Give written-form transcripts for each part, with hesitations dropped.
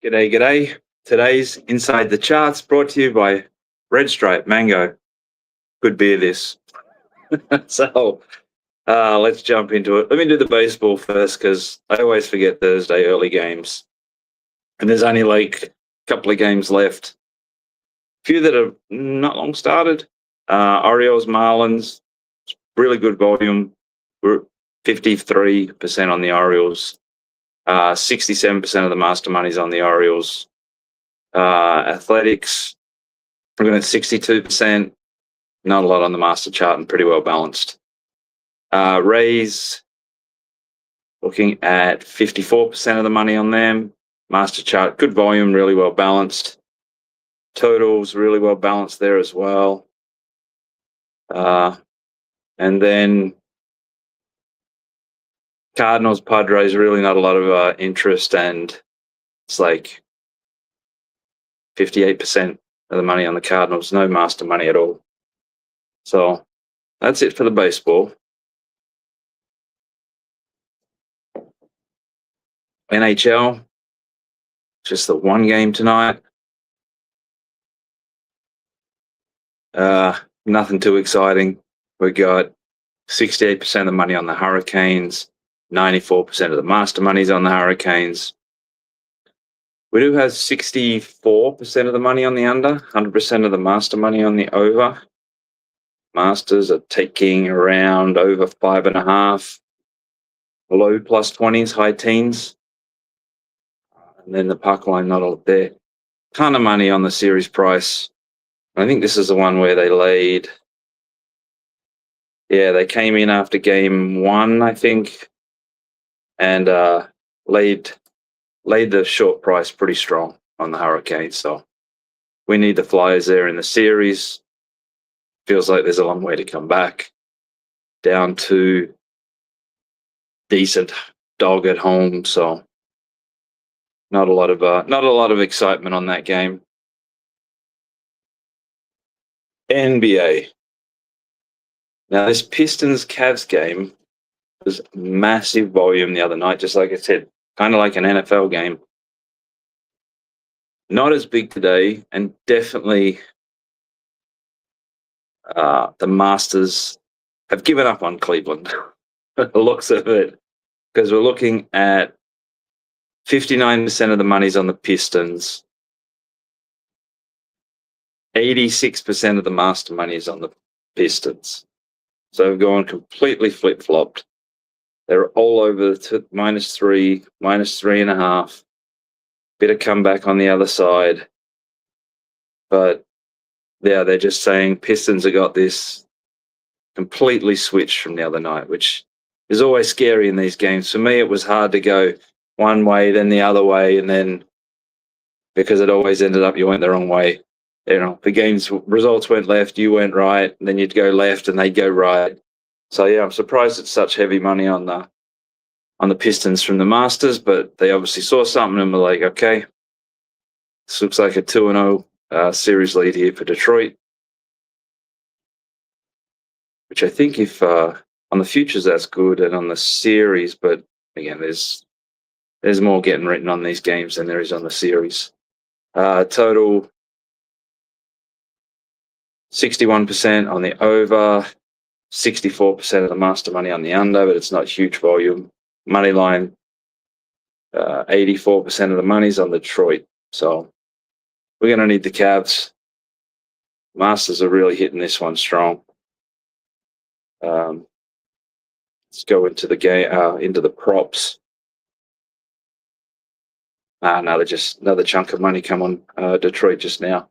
G'day, g'day. Today's Inside the Charts brought to you by Red Stripe Mango. Good beer, this. So let's jump into it. Let me do the baseball first because I always forget Thursday early games. And there's only like a couple of games left. A few that have not long started. Orioles, Marlins, really good volume. We're 53% on the Orioles. 67% of the master money's on the Orioles. Athletics, we're going at 62%. Not a lot on the master chart and pretty well balanced. Rays, looking at 54% of the money on them. Master chart, good volume, really well balanced. Totals, really well balanced there as well. And then Cardinals, Padres, really not a lot of interest, and it's like 58% of the money on the Cardinals, no master money at all. So that's it for the baseball. NHL, just the one game tonight. Nothing too exciting. We got 68% of the money on the Hurricanes, 94% of the master money's on the Hurricanes. We do have 64% of the money on the under, 100% of the master money on the over. Masters are taking around over 5.5, low plus 20s, high teens. And then the puck line not all there. Ton of money on the series price. I think this is the one where they laid. Yeah, they came in after game one, I think, and laid the short price pretty strong on the Hurricanes. So we need the Flyers there in the series. Feels like there's a long way to come back. Down to decent dog at home, so not a lot of excitement on that game. NBA. Now this Pistons-Cavs game was massive volume the other night, just like I said, kind of like an NFL game. Not as big today, and definitely the Masters have given up on Cleveland. The looks of it, because we're looking at 59% of the money's on the Pistons. 86% of the master money is on the Pistons. So we've gone completely flip-flopped. They're all over to -3, -3.5. Bit of comeback on the other side. But yeah, they're just saying Pistons have got this completely switched from the other night, which is always scary in these games. For me, it was hard to go one way, then the other way, and then because it always ended up you went the wrong way. You know, the game's results went left, you went right, and then you'd go left and they'd go right. So yeah, I'm surprised it's such heavy money on the Pistons from the Masters, but they obviously saw something and were like, okay, this looks like a 2-0 series lead here for Detroit. Which I think if on the futures that's good, and on the series, but again, there's more getting written on these games than there is on the series. Total 61% on the over, 64% of the master money on the under, but it's not huge volume. Money line, 84% of the money's on Detroit. So we're going to need the Cavs. Masters are really hitting this one strong. Let's go into the game, into the props. Another chunk of money come on Detroit just now.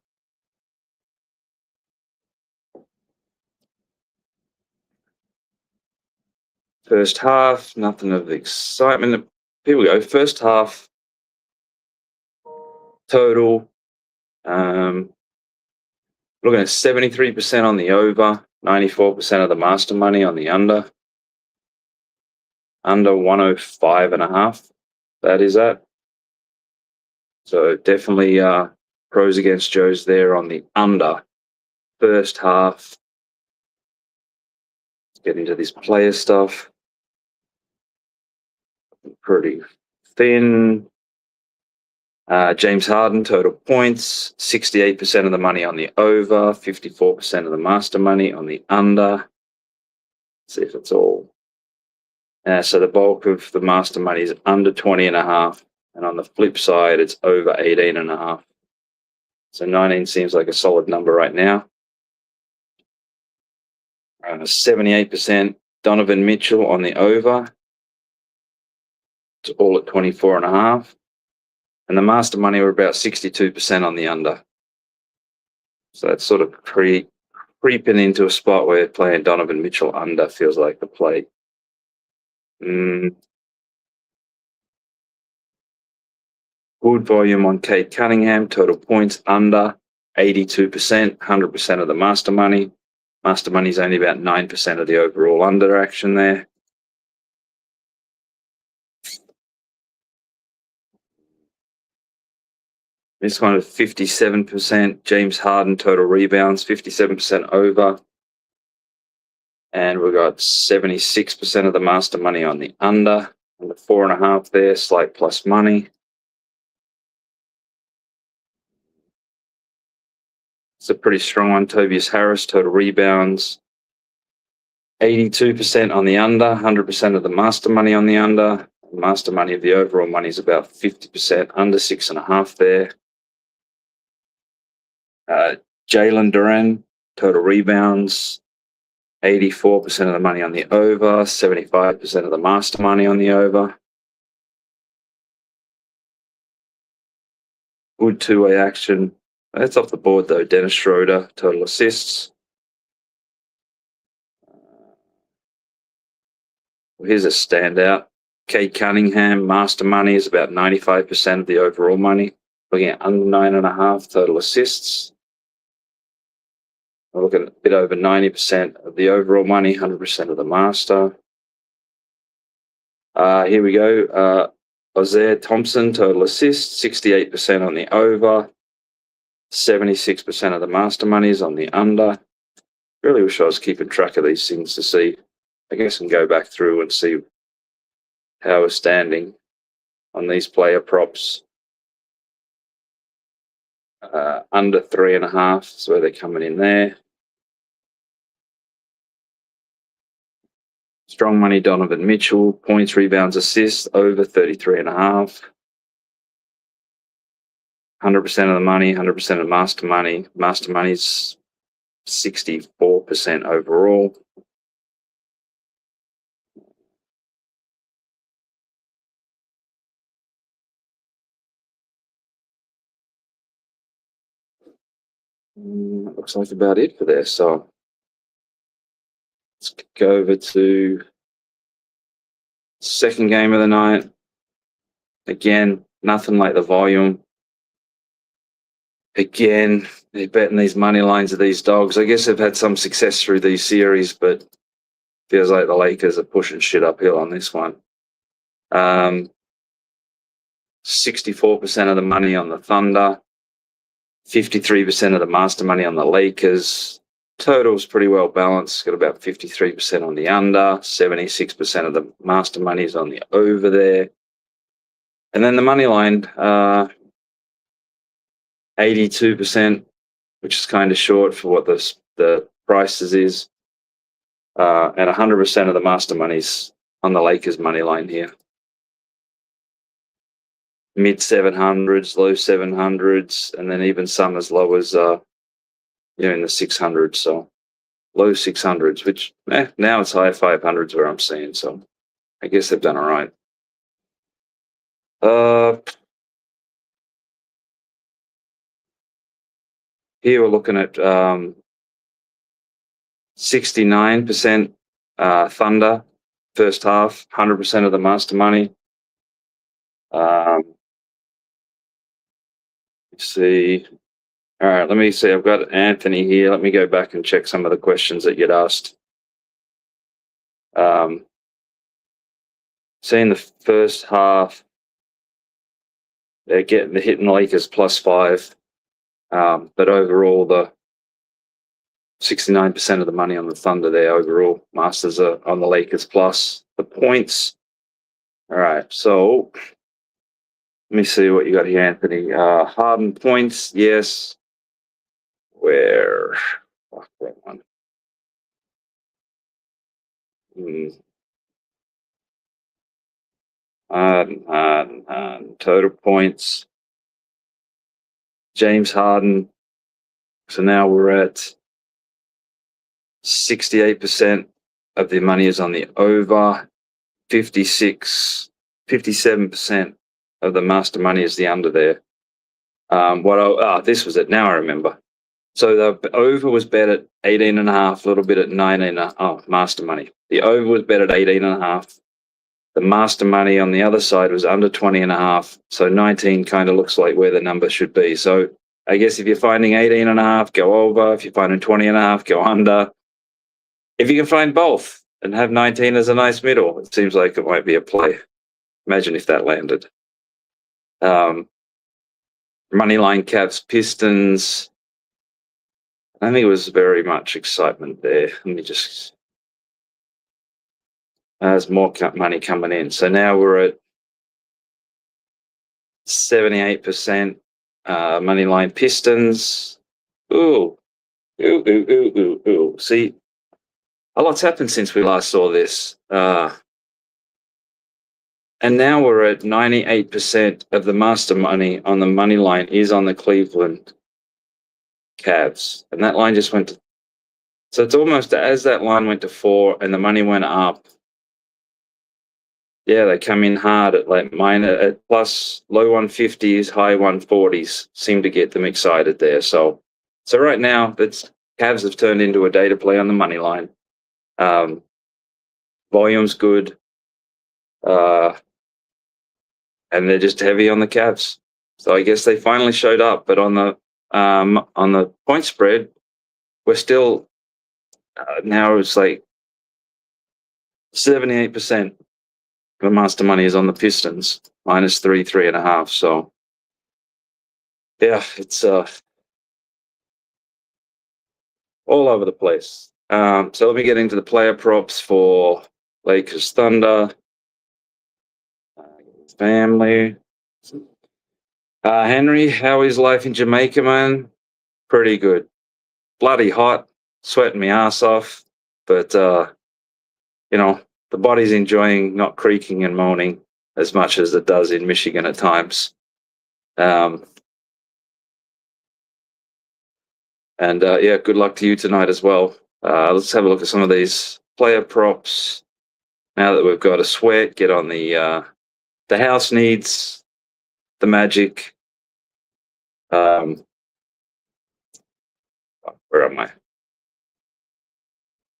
First half, nothing of excitement. Here we go. First half total. Looking at 73% on the over, 94% of the master money on the under. Under 105.5. That is that. So definitely pros against Joes there on the under. First half. Let's get into this player stuff. Pretty thin. James Harden, total points, 68% of the money on the over, 54% of the master money on the under. Let's see if it's all. So the bulk of the master money is under 20.5, and on the flip side, it's over 18.5. So 19 seems like a solid number right now. 78% Donovan Mitchell on the over. It's all at 24.5. And the master money were about 62% on the under. So that's sort of creeping into a spot where playing Donovan Mitchell under feels like the play. Good volume on Cade Cunningham, total points under 82%, 100% of the master money. Master money is only about 9% of the overall under action there. This one is 57%. James Harden, total rebounds, 57% over. And we've got 76% of the master money on the under 4.5 there, slight plus money. It's a pretty strong one. Tobias Harris, total rebounds, 82% on the under, 100% of the master money on the under. Master money of the overall money is about 50%, under 6.5 there. Jalen Duren, total rebounds, 84% of the money on the over, 75% of the master money on the over. Good two-way action. That's off the board though. Dennis Schroeder, total assists. Here's a standout. Cade Cunningham, master money is about 95% of the overall money. Looking at under 9.5 total assists. We're looking at a bit over 90% of the overall money, 100% of the master. Here we go. Isaiah Thompson, total assists, 68% on the over, 76% of the master money is on the under. Really wish I was keeping track of these things to see. I guess I can go back through and see how we're standing on these player props. Under 3.5 is where they're coming in there. Strong money, Donovan Mitchell, points, rebounds, assists, over 33.5. 100% of the money, 100% of master money. Master money's 64% overall. Looks like about it for there. So let's go over to second game of the night. Again, nothing like the volume. Again, they're betting these money lines of these dogs. I guess they've had some success through these series, but feels like the Lakers are pushing shit uphill on this one. 64% of the money on the Thunder, 53% of the master money on the Lakers. Total's pretty well balanced. Got about 53% on the under, 76% of the master money is on the over there. And then the money line, 82%, which is kind of short for what the prices is. And 100% of the master money's on the Lakers money line here. Mid 700s, low 700s, and then even some as low as in the 600s. So low 600s, which now it's high 500s where I'm seeing. So I guess they've done all right. Here we're looking at 69% Thunder first half, 100% of the master money. Let's see. All right, let me see. I've got Anthony here. Let me go back and check some of the questions that you'd asked. Seeing the first half, they're hitting Lakers +5. But overall, the 69% of the money on the Thunder there overall. Masters are on the Lakers plus. The points. All right, so Let me see what you got here, Anthony. Harden points, yes. Where? Fuck that one. Harden. Total points. James Harden. So now we're at 68% of the money is on the over. 57% of the master money is the under there. This was it. Now I remember. So the over was bet at 18.5, a little bit at 19. Master money. The over was bet at 18.5. The master money on the other side was under 20.5. So 19 kind of looks like where the number should be. So I guess if you're finding 18.5, go over. If you're finding 20.5, go under. If you can find both and have 19 as a nice middle, it seems like it might be a play. Imagine if that landed. Moneyline Cavs Pistons. I think it was very much excitement there. Let me just. There's more money coming in. So now we're at 78%. Moneyline Pistons. Ooh. See, a lot's happened since we last saw this. And now we're at 98% of the master money on the money line is on the Cleveland Cavs. And that line just went to. So it's almost as that line went to 4 and the money went up. Yeah, they come in hard at at plus low 150s, high 140s. Seem to get them excited there. So right now, Cavs have turned into a data play on the money line. Volume's good. And they're just heavy on the Cavs. So I guess they finally showed up. But on the point spread, we're still now it's like 78%. The master money is on the Pistons, -3.5. So yeah, it's all over the place. So let me get into the player props for Lakers Thunder. Family. Henry, how is life in Jamaica, man? Pretty good. Bloody hot, sweating my ass off, but the body's enjoying not creaking and moaning as much as it does in Michigan at times. Good luck to you tonight as well. Let's have a look at some of these player props. Now that we've got a sweat, get on the house needs the Magic. Where am I?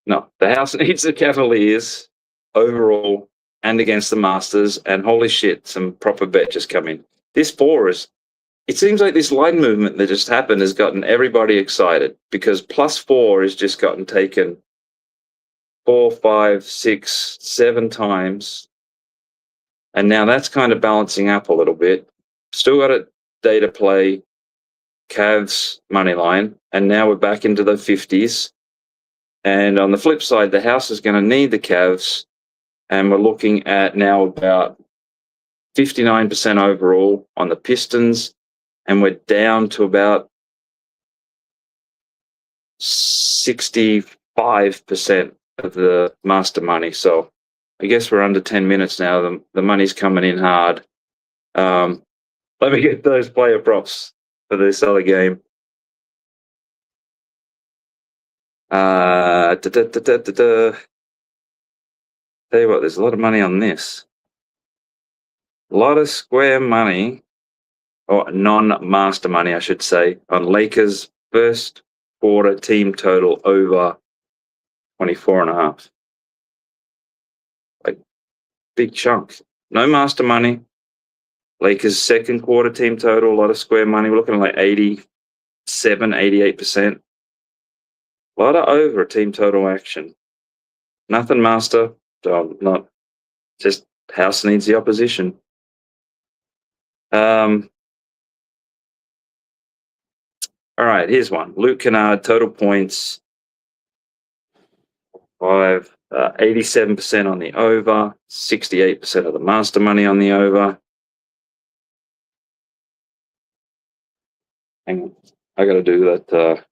No, the house needs the Cavaliers overall and against the Masters. And holy shit, some proper bet just come in. This 4 is. It seems like this line movement that just happened has gotten everybody excited because +4 has just gotten taken 4, 5, 6, 7 times. And now that's kind of balancing up a little bit. Still got a data play, Cavs money line, and now we're back into the 50s. And on the flip side, the house is going to need the Cavs, and we're looking at now about 59% overall on the Pistons, and we're down to about 65% of the master money. So I guess we're under 10 minutes now. The money's coming in hard. Let me get those player props for this other game. Tell you what, there's a lot of money on this. A lot of square money, or non-master money, I should say, on Lakers first quarter team total over 24.5. Like, big chunk. No master money. Lakers second quarter team total, a lot of square money. We're looking at like 87, 88%. A lot of over team total action. Nothing master. Not just house needs the opposition. All right, here's one. Luke Kennard, total points. 87% on the over, 68% of the master money on the over. Hang on. I got to do that.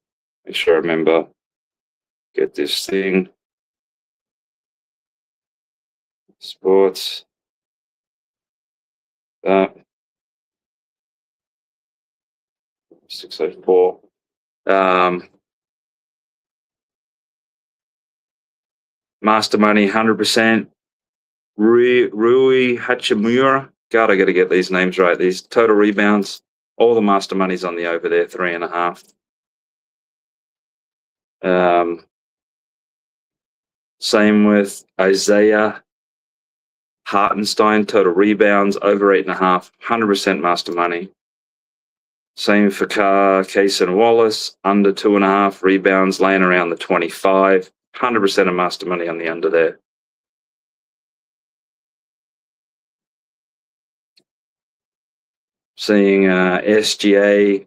Make sure I remember. Get this thing. Sports. 604. Master Money, 100%. Rui Hachimura. God, I got to get these names right. These total rebounds. All the Master Money's on the over there, 3.5. Same with Isaiah Hartenstein, total rebounds, over 8.5, 100% Master Money. Same for Kaysen Wallace, under 2.5 rebounds, laying around the 25, 100% of Master Money on the under there. Seeing SGA,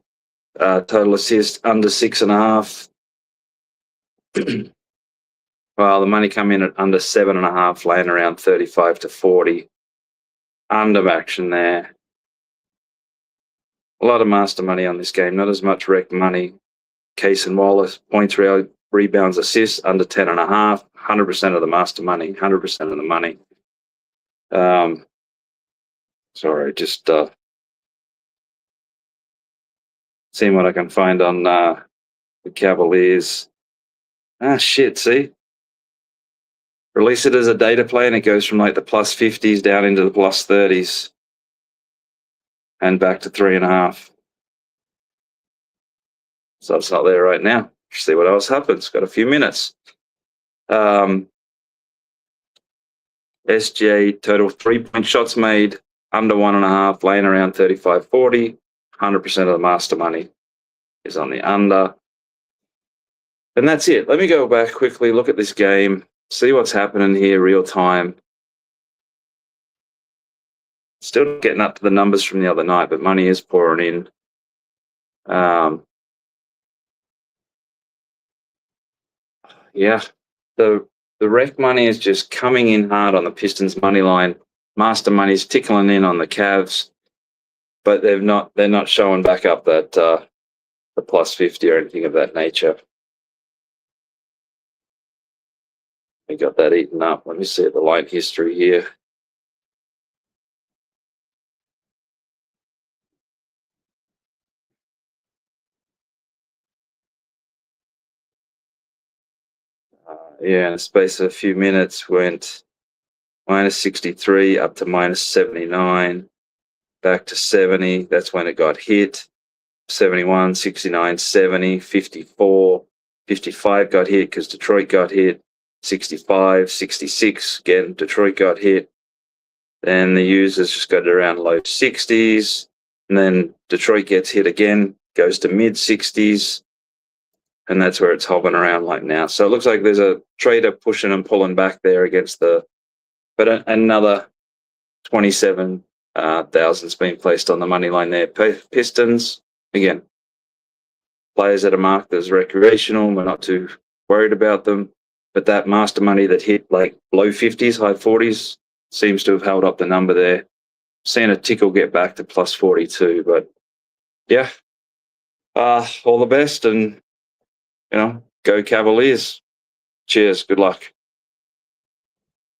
total assist under 6.5. Well, the money come in at under 7.5, laying around 35 to 40. Under action there. A lot of Master Money on this game, not as much rec money. Kaysen Wallace, points, rebounds, assists, under 10.5, 100% of the Master Money, 100% of the money. Sorry, just seeing what I can find on the Cavaliers. Shit, see? Release it as a data play and it goes from like the plus 50s down into the plus 30s and back to 3.5. So it's not there right now. See what else happens. Got a few minutes. SGA total 3-point shots made under 1.5, laying around 35, 40. 100% of the Master Money is on the under. And that's it. Let me go back quickly, look at this game, see what's happening here real time. Still getting up to the numbers from the other night, but money is pouring in. Yeah, the rec money is just coming in hard on the Pistons money line. Master Money's tickling in on the Cavs, but they're not showing back up that the plus 50 or anything of that nature. We got that eaten up. Let me see the line history here. Yeah, in the space of a few minutes, went minus 63 up to minus 79, back to 70. That's when it got hit. 71, 69, 70, 54, 55 got hit because Detroit got hit. 65, 66, again, Detroit got hit. Then the users just got around low 60s. And then Detroit gets hit again, goes to mid 60s. And that's where it's hobbling around like now. So it looks like there's a trader pushing and pulling back there against but another 27,000's been placed on the money line there. Pistons, again, players that are marked as recreational, we're not too worried about them. But that Master Money that hit like low 50s, high 40s, seems to have held up the number there. Seeing a tickle get back to plus 42, but yeah, all the best and, go Cavaliers. Cheers. Good luck.